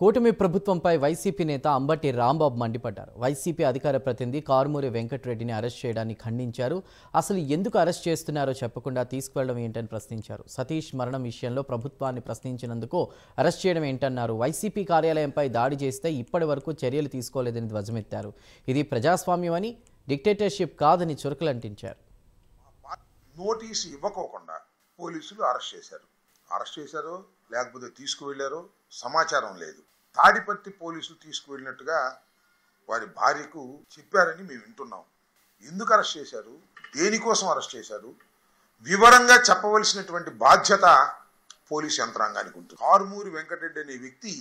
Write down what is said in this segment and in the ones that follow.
కూటమి ప్రభుత్వంపై వైసీపీ నేత అంబటి రాంబాబు మండిపడ్డారు. వైసీపీ అధికార ప్రతినిధి కారుమూరి వెంకటరెడ్డిని అరెస్ట్ చేయడాన్ని ఖండించారు. అసలు ఎందుకు అరెస్ట్ చేస్తున్నారో చెప్పకుండా తీసుకువెళ్లడం ఏంటని ప్రశ్నించారు. సతీష్ మరణం విషయంలో ప్రభుత్వాన్ని ప్రశ్నించినందుకు అరెస్ట్ చేయడం ఏంటన్నారు. వైసీపీ కార్యాలయంపై దాడి చేస్తే ఇప్పటి వరకు చర్యలు తీసుకోలేదని ధ్వజమెత్తారు. ఇది ప్రజాస్వామ్యం అని, డిక్టేటర్షిప్ కాదని చురకలంటించారు. నోటీసు ఇవ్వకోకుండా పోలీసులు అరెస్ట్ చేశారు లేకపోతే తీసుకువెళ్లారో సమాచారం లేదు. తాడిపత్రి పోలీసులు తీసుకువెళ్ళినట్టుగా వారి భార్యకు చెప్పారని మేము వింటున్నాం. ఎందుకు అరెస్ట్ చేశారు, దేనికోసం అరెస్ట్ చేశారు, వివరంగా చెప్పవలసినటువంటి బాధ్యత పోలీసు యంత్రాంగానికి ఉంటుంది. కారుమూరి వెంకటరెడ్డి అనే వ్యక్తి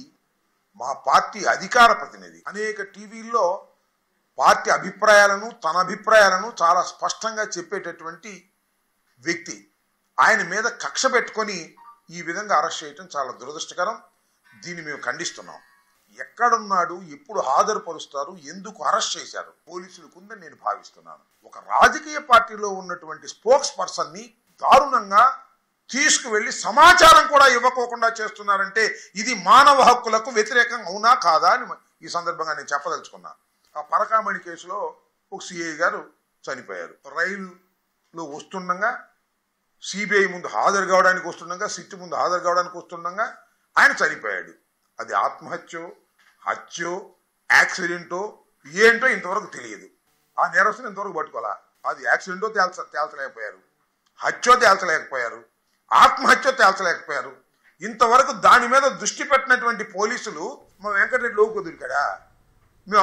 మా పార్టీ అధికార ప్రతినిధి. అనేక టీవీల్లో పార్టీ అభిప్రాయాలను, తన అభిప్రాయాలను చాలా స్పష్టంగా చెప్పేటటువంటి వ్యక్తి. ఆయన మీద కక్ష పెట్టుకొని ఈ విధంగా అరెస్ట్ చేయటం చాలా దురదృష్టకరం. దీన్ని మేము ఖండిస్తున్నాం. ఎక్కడున్నాడు, ఎప్పుడు హాజరుపరుస్తారు, ఎందుకు అరెస్ట్ చేశారు పోలీసులకు ఉందని నేను భావిస్తున్నాను. ఒక రాజకీయ పార్టీలో ఉన్నటువంటి స్పోక్స్ పర్సన్ని దారుణంగా తీసుకువెళ్లి సమాచారం కూడా ఇవ్వకోకుండా చేస్తున్నారంటే ఇది మానవ హక్కులకు వ్యతిరేకం అవునా కాదా అని ఈ సందర్భంగా నేను చెప్పదలుచుకున్నా. ఆ పరకామణి కేసులో ఒక సిఐ గారు చనిపోయారు. రైలులో వస్తుండగా, సిబిఐ ముందు హాజరు కావడానికి వస్తుండగా, సిట్ ముందు హాజరు కావడానికి వస్తుండగా ఆయన చనిపోయాడు. అది ఆత్మహత్యో, హత్యో, యాక్సిడెంటో ఏంటో ఇంతవరకు తెలియదు. ఆ నేరస్తుని ఇంతవరకు పట్టుకోవాలా. అది యాక్సిడెంటో తేల్చలేకపోయారు, హత్యో తేల్చలేకపోయారు, ఆత్మహత్యో తేల్చలేకపోయారు. ఇంతవరకు దాని మీద దృష్టి పెట్టినటువంటి పోలీసులు మా వెంకటరెడ్డి లోకి దొరికాడా? మేము